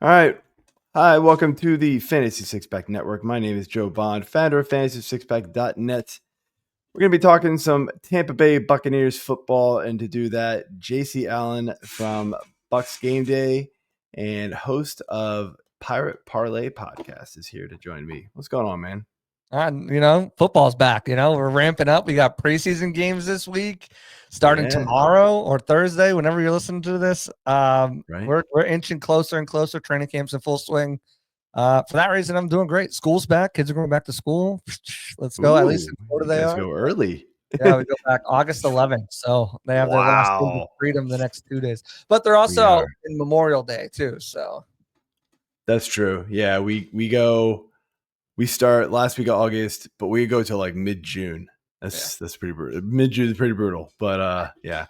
All right. Hi, welcome to the Fantasy Six Pack Network. My name is Joe Bond, founder of FantasySixPack.net. We're going to be talking some Tampa Bay Buccaneers football, and to do that, JC Allen from Bucs Game Day and host of Pirate Parlay Podcast is here to join me. What's going on, man? Football's back. We're ramping up. We got preseason games this week, starting tomorrow or Thursday, whenever you're listening to this. Right. We're inching closer and closer. Training camp's in full swing. For that reason, I'm doing great. School's back. Kids are going back to school. Let's go. At least in Florida they are. Go early. Yeah, we go back August 11th. So they have their last day of freedom the next 2 days. But they're also out in Memorial Day too. So that's true. Yeah, we start last week of August, but we go till like mid-June. That's pretty brutal. Mid-June is pretty brutal, but yeah.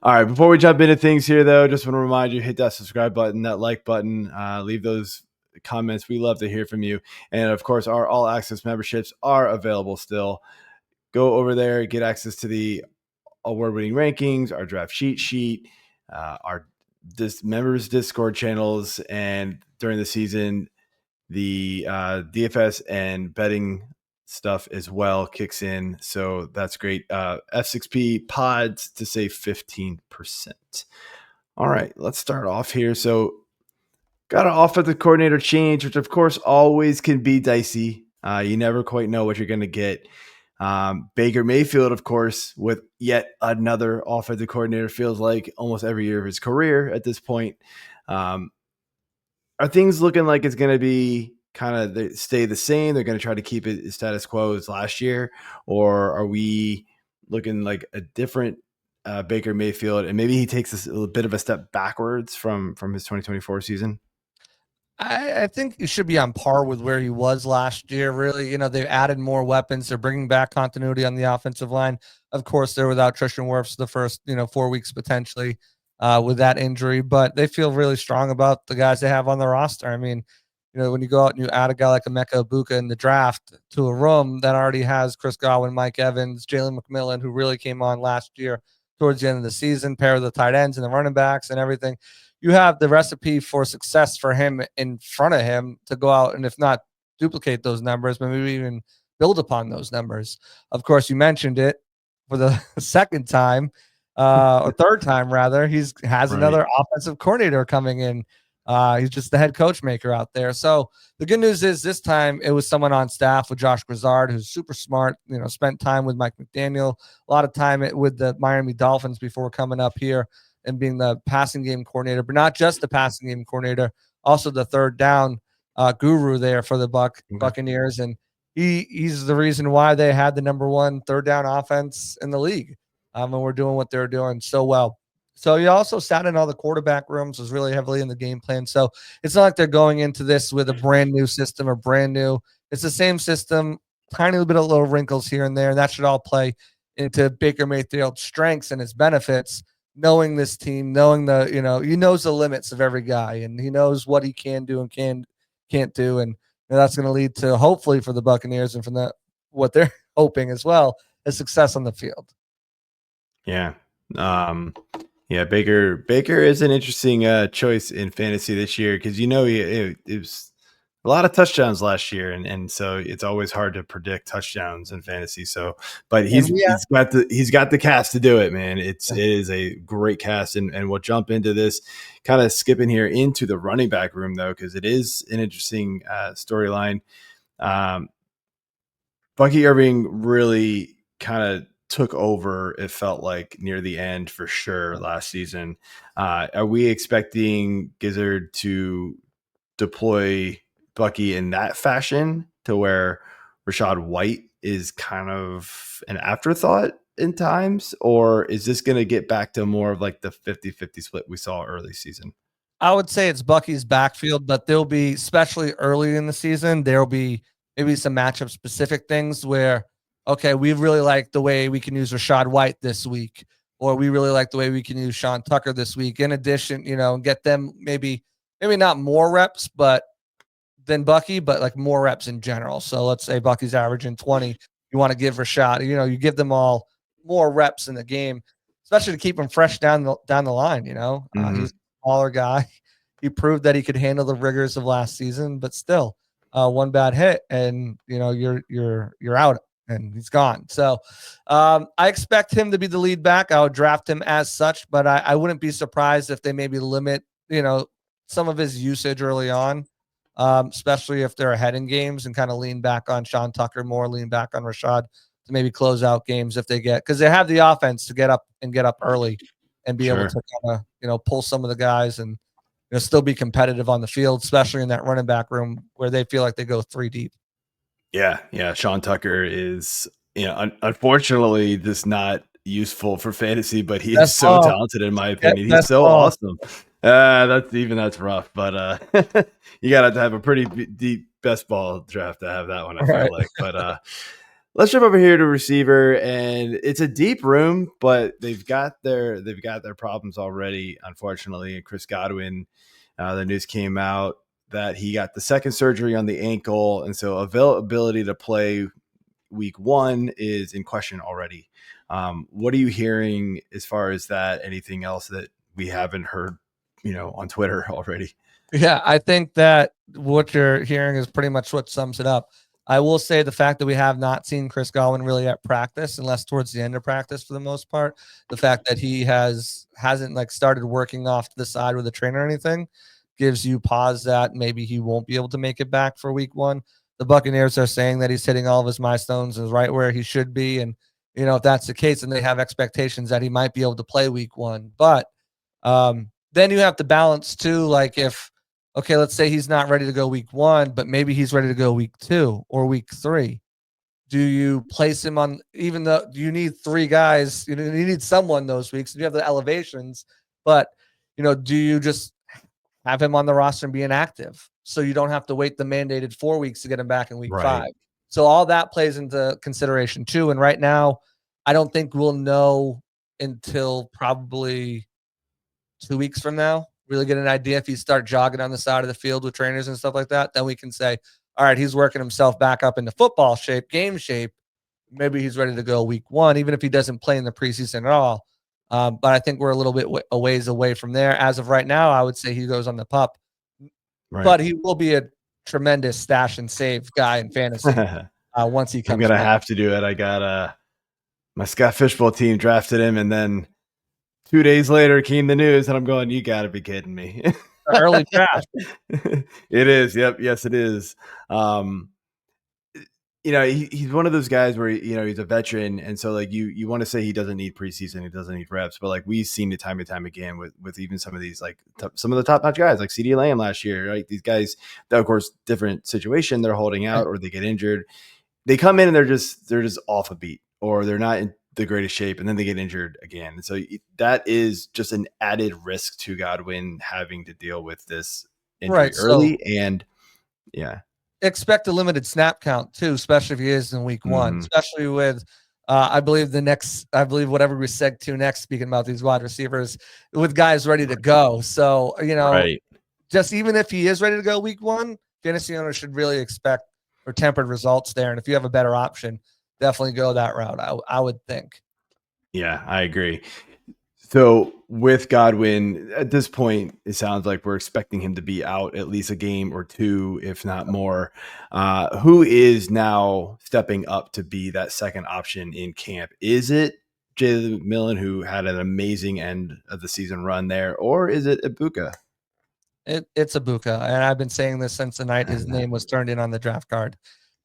All right, before we jump into things here, though, just want to remind you, hit that subscribe button, that like button, leave those comments. We love to hear from you. And, of course, our all-access memberships are available still. Go over there, get access to the award-winning rankings, our draft sheet, our members Discord channels, and during the season, the DFS and betting stuff as well kicks in. So that's great. F6P pods to save 15%. All right, let's start off here. So got an offensive coordinator change, which of course always can be dicey. You never quite know what you're going to get. Baker Mayfield, of course, with yet another offensive coordinator, feels like almost every year of his career at this point. Are things looking like it's going to be kind of stay the same? They're going to try to keep it status quo as last year, or are we looking like a different Baker Mayfield, and maybe he takes a little bit of a step backwards from his 2024 season? I think he should be on par with where he was last year. Really, they've added more weapons. They're bringing back continuity on the offensive line. Of course, they're without Tristan Wirfs the first 4 weeks potentially with that injury, but they feel really strong about the guys they have on the roster. I mean, when you go out and you add a guy like Emeka Egbuka in the draft to a room that already has Chris Godwin, Mike Evans, Jalen McMillan, who really came on last year towards the end of the season, pair of the tight ends and the running backs and everything. You have the recipe for success for him in front of him to go out and, if not duplicate those numbers, but maybe even build upon those numbers. Of course, you mentioned it for the second time, or third time rather. He has another offensive coordinator coming in. He's just the head coach maker out there. So the good news is this time it was someone on staff with Josh Grizzard, who's super smart, spent time with Mike McDaniel, a lot of time with the Miami Dolphins before coming up here and being the passing game coordinator, but not just the passing game coordinator, also the third down guru there for the Buccaneers. And he's the reason why they had the number one third down offense in the league. And we're doing what they're doing so well. So he also sat in all the quarterback rooms, was really heavily in the game plan. So it's not like they're going into this with a brand new system or brand new. It's the same system, tiny little bit of little wrinkles here and there. And that should all play into Baker Mayfield's strengths and its benefits. Knowing this team, knowing he knows the limits of every guy, and he knows what he can do and can't do, and that's going to lead to, hopefully for the Buccaneers and from that what they're hoping as well, is success on the field. Yeah, Baker is an interesting choice in fantasy this year because it was a lot of touchdowns last year, and so it's always hard to predict touchdowns in fantasy. So, but he's got the cast to do it, man. It is a great cast, and we'll jump into this, kind of skipping here into the running back room though, because it is an interesting storyline. Bucky Irving really kind of took over, it felt like, near the end for sure last season. Are we expecting Gizzard to deploy Bucky in that fashion to where Rachaad White is kind of an afterthought in times, or is this going to get back to more of like the 50-50 split we saw early season? I would say it's Bucky's backfield, but there'll be, especially early in the season, there'll be maybe some matchup specific things where, okay, we really like the way we can use Rachaad White this week, or we really like the way we can use Sean Tucker this week. In addition, get them maybe not more reps, than Bucky, but like more reps in general. So let's say Bucky's averaging 20. You want to give Rachaad, you give them all more reps in the game, especially to keep him fresh down the line. He's a smaller guy. He proved that he could handle the rigors of last season, but still, one bad hit and you're out and he's gone. So I expect him to be the lead back. I would draft him as such, but I wouldn't be surprised if they maybe limit, some of his usage early on, especially if they're ahead in games, and kind of lean back on Sean Tucker more, lean back on Rashad to maybe close out games if they get, because they have the offense to get up early and be able Sure. to kind of, pull some of the guys and still be competitive on the field, especially in that running back room where they feel like they go 3 deep. Yeah. Sean Tucker is, unfortunately, just not useful for fantasy, but he is so talented in my opinion. He's so awesome. That's rough, but you got to have a pretty deep best ball draft to have that one. I feel like, but let's jump over here to receiver, and it's a deep room, but they've got their problems already. Unfortunately, and Chris Godwin, the news came out that he got the second surgery on the ankle, and so availability to play week 1 is in question already. What are you hearing as far as that? Anything else that we haven't heard, on Twitter already? Yeah, I think that what you're hearing is pretty much what sums it up. I will say the fact that we have not seen Chris Godwin really at practice, unless towards the end of practice for the most part, the fact that he hasn't like started working off to the side with a trainer or anything gives you pause that maybe he won't be able to make it back for week 1. The Buccaneers are saying that he's hitting all of his milestones and is right where he should be. And, if that's the case, then they have expectations that he might be able to play week 1. But then you have to balance too, like okay, let's say he's not ready to go week 1, but maybe he's ready to go week 2 or week 3. Do you place him on, even though you need 3 guys, you need someone those weeks, you have the elevations, but, do you just have him on the roster and be inactive so you don't have to wait the mandated 4 weeks to get him back in week 5? So all that plays into consideration too. And right now, I don't think we'll know until probably 2 weeks from now, really get an idea. If you start jogging on the side of the field with trainers and stuff like that, then we can say, all right, he's working himself back up into football shape, game shape. Maybe he's ready to go week 1, even if he doesn't play in the preseason at all. But I think we're a little bit a ways away from there. As of right now, I would say he goes on the pup. Right. But he will be a tremendous stash and save guy in fantasy once he comes I'm going to have to do it. I got my Scott Fishbowl team drafted him, and then 2 days later came the news, and I'm going, you got to be kidding me. Early draft. It is. Yep. Yes, it is. He's one of those guys where, he's a veteran. And so like you want to say he doesn't need preseason, he doesn't need reps, but like we've seen it time and time again with even some of these, like some of the top notch guys like CeeDee Lamb last year, right? These guys that, of course, different situation, they're holding out or they get injured. They come in and they're just off a beat, or they're not in the greatest shape, and then they get injured again. And so that is just an added risk to Godwin having to deal with this injury early. And yeah. Expect a limited snap count too, especially if he is in week 1, especially with, I believe whatever we seg to next, speaking about these wide receivers with guys ready to go. So, just even if he is ready to go week 1, fantasy owners should really expect or tempered results there. And if you have a better option, definitely go that route. I would think. Yeah, I agree. So with Godwin, at this point, it sounds like we're expecting him to be out at least a game or 2, if not more. Who is now stepping up to be that second option in camp? Is it Jalen McMillan, who had an amazing end of the season run there, or is it Ibuka? It's Ibuka, and I've been saying this since the night his name was turned in on the draft card.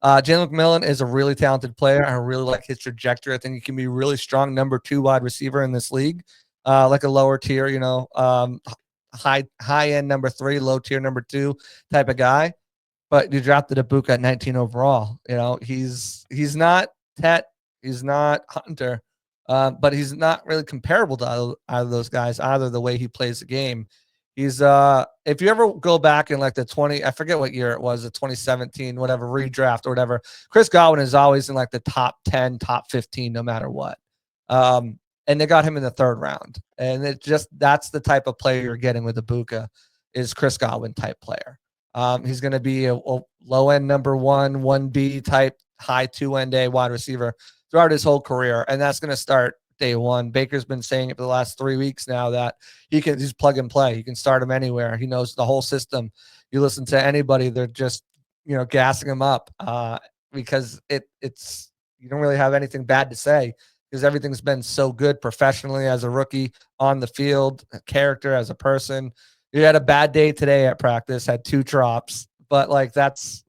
Jalen McMillan is a really talented player. I really like his trajectory. I think he can be a really strong number 2 wide receiver in this league. Like a lower tier, high end number 3, low tier number 2 type of guy. But you drafted Ibuka at 19 overall. He's not Tet, he's not Hunter, but he's not really comparable to either of those guys, either the way he plays the game. He's if you ever go back in like the 20, I forget what year it was, the 2017, whatever redraft or whatever, Chris Godwin is always in like the top 10, top 15, no matter what. And they got him in the 3rd round. And that's the type of player you're getting with Ibuka, is Chris Godwin type player. He's going to be a low end number 1B type, high 2 end A wide receiver throughout his whole career. And that's going to start day one. Baker's been saying it for the last 3 weeks now that he can just plug and play. You can start him anywhere. He knows the whole system. You listen to anybody, they're just, gassing him up because it's you don't really have anything bad to say because everything's been so good professionally as a rookie on the field, character as a person. You had a bad day today at practice, had 2 drops, but like that's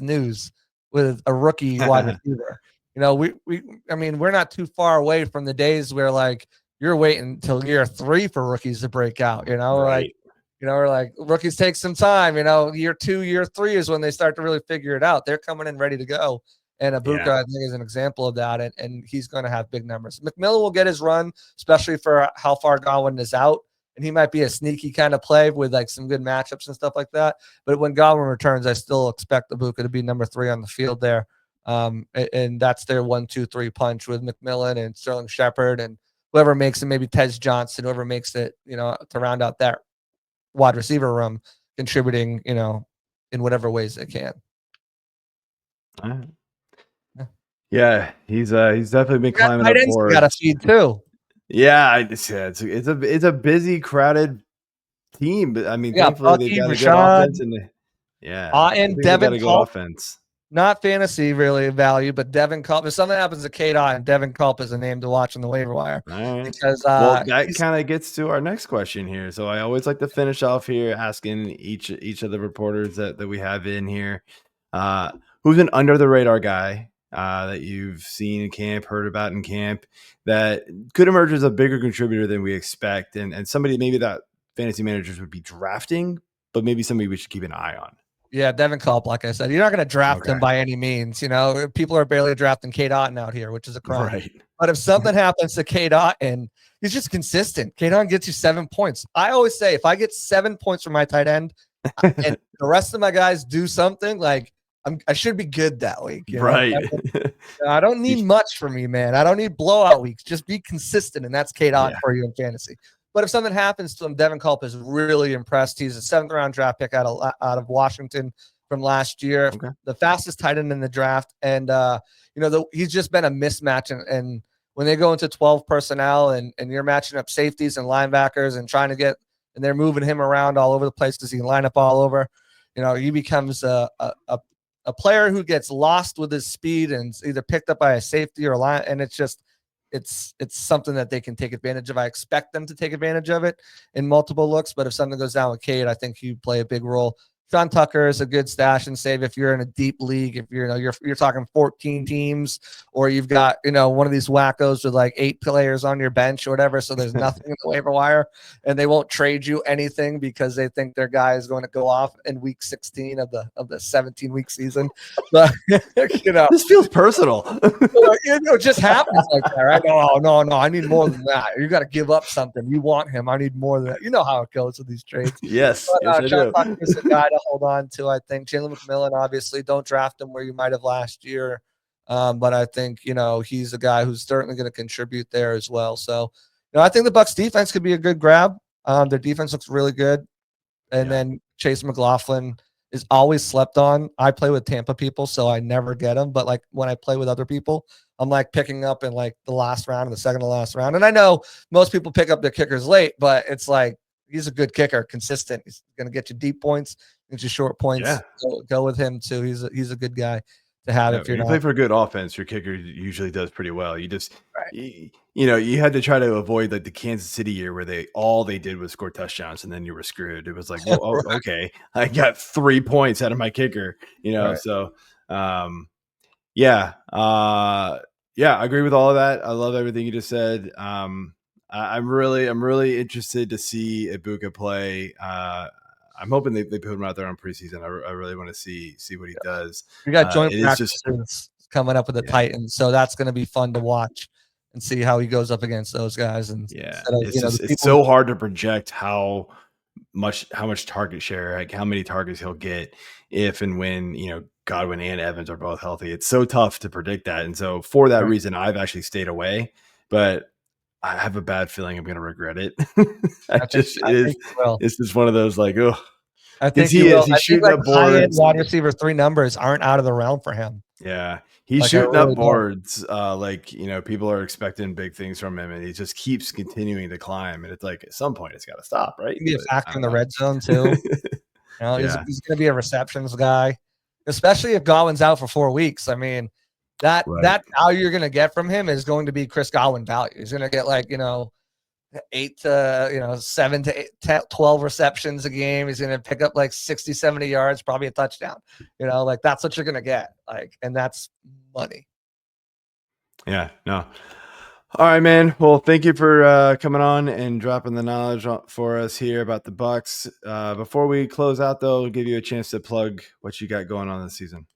news with a rookie wide receiver. We're not too far away from the days where like you're waiting until year 3 for rookies to break out, Right. we're like rookies take some time, year 2, year 3 is when they start to really figure it out. They're coming in ready to go. And Ibuka, I think, is an example of that. And he's going to have big numbers. McMillan will get his run, especially for how far Godwin is out. And he might be a sneaky kind of play with like some good matchups and stuff like that. But when Godwin returns, I still expect Ibuka to be number 3 on the field there. And that's their 1-2-3 punch with McMillan and Sterling Shepard and whoever makes it, maybe Tez Johnson, whoever makes it, to round out that wide receiver room, contributing, in whatever ways they can. All right. Yeah, he's definitely been climbing up forward. Got a feed too. Yeah, it's a busy, crowded team, but I mean, thankfully Bucky, they've got Rashad, a good offense, and Devin a good Culp, offense. Not fantasy really value, but Devin Culp. If something happens to K-Dot, and Devin Culp is a name to watch on the waiver wire. All right. Because that kind of gets to our next question here. So I always like to finish off here asking each of the reporters that we have in here, who's an under the radar guy that you've seen in camp, heard about in camp, that could emerge as a bigger contributor than we expect, and somebody maybe that fantasy managers would be drafting, but maybe somebody we should keep an eye on. Yeah, Devin Culp, like I said, you're not going to draft him by any means. People are barely drafting K-Dot out here, which is a crime. Right. But if something happens to K-Dot and he's just consistent, K-Dot gets you 7 points. I always say if I get 7 points from my tight end and the rest of my guys do something, like I should be good that week. Right. I don't need much from me, man. I don't need blowout weeks. Just be consistent, and that's K-Dot for you in fantasy. But if something happens to him, Devin Culp is really impressed. He's a 7th-round draft pick out of Washington from last year, the fastest tight end in the draft. And, he's just been a mismatch. And when they go into 12 personnel and you're matching up safeties and linebackers and trying to get – and they're moving him around all over the place because he can line up all over, he becomes a player who gets lost with his speed and is either picked up by a safety or a line. And it's just – it's something that they can take advantage of. I expect them to take advantage of it in multiple looks, but if something goes down with Cade, I think you play a big role. Sean Tucker is a good stash and save if you're in a deep league. If you're talking 14 teams, or you've got one of these wackos with like 8 players on your bench or whatever, so there's nothing in the waiver wire, and they won't trade you anything because they think their guy is going to go off in week 16 of the 17-week season. But this feels personal. It just happens like that, right? No, I need more than that. You got to give up something. You want him. I need more than that. You know how it goes with these trades. Yes, but, Sean Tucker is a guy to hold on to. I think Jalen McMillan, obviously, don't draft him where you might have last year. But I think, he's a guy who's certainly going to contribute there as well. So, I think the Bucs defense could be a good grab. Their defense looks really good. And then Chase McLaughlin is always slept on. I play with Tampa people, so I never get him. But like when I play with other people, I'm like picking up in like the last round or the second to last round. And I know most people pick up their kickers late, but it's like, he's a good kicker, consistent. He's going to get you deep points, get you short points. Yeah. Go with him too. He's a good guy to have. If you play for a good offense, your kicker usually does pretty well. You just, you had to try to avoid like the Kansas City year where all they did was score touchdowns and then you were screwed. It was like, well, okay, I got 3 points out of my kicker, So, I agree with all of that. I love everything you just said. I'm really interested to see Ibuka play. I'm hoping they put him out there on preseason. I really want to see what he does. We got joint practices coming up with the Titans, so that's going to be fun to watch and see how he goes up against those guys. And it's so hard to project how much target share, like how many targets he'll get if and when Godwin and Evans are both healthy. It's so tough to predict that, and so for that reason, I've actually stayed away. But I have a bad feeling I'm going to regret it. It's just one of those like, oh, I think he shooting up boards. Wide receiver 3 numbers aren't out of the realm for him. Yeah, he's Like, I shooting up really don't. boards. Like, people are expecting big things from him, and he just keeps continuing to climb. And it's like at some point, it's got to stop, right? He can be a But I factor in don't the know. red zone too. Yeah, He's going to be a receptions guy, especially if Godwin's out for 4 weeks. I mean, right. that value you're going to get from him is going to be Chris Godwin value. He's going to get like 7 to 8, 10, 12 receptions a game. He's going to pick up like 60, 70 yards, probably a touchdown. Like that's what you're going to get. Like, and that's money. Yeah, no. All right, man. Well, thank you for coming on and dropping the knowledge for us here about the Bucs. Before we close out, though, I'll give you a chance to plug what you got going on this season.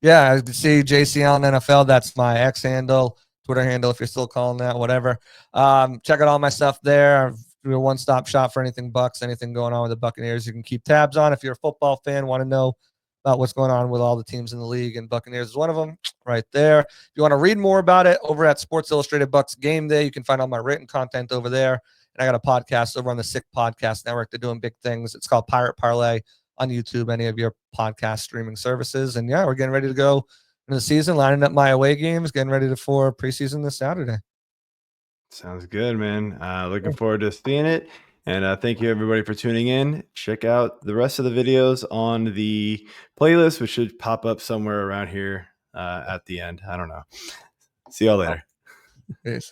Yeah, I see JC on NFL. That's my X handle, Twitter handle, if you're still calling that, whatever. Check out all my stuff there. We're a one-stop shop for anything Bucs, anything going on with the Buccaneers. You can keep tabs on. If you're a football fan, want to know about what's going on with all the teams in the league, and Buccaneers is one of them right there. If you want to read more about it, over at Sports Illustrated Bucs Game Day, you can find all my written content over there. And I got a podcast over on the Sick Podcast Network. They're doing big things. It's called Pirate Parlay on YouTube, any of your podcast streaming services. And yeah, we're getting ready to go into the season, lining up my away games, getting ready for preseason this Saturday. Sounds good, man. Looking forward to seeing it. And thank you, everybody, for tuning in. Check out the rest of the videos on the playlist, which should pop up somewhere around here at the end. I don't know. See y'all later. Peace.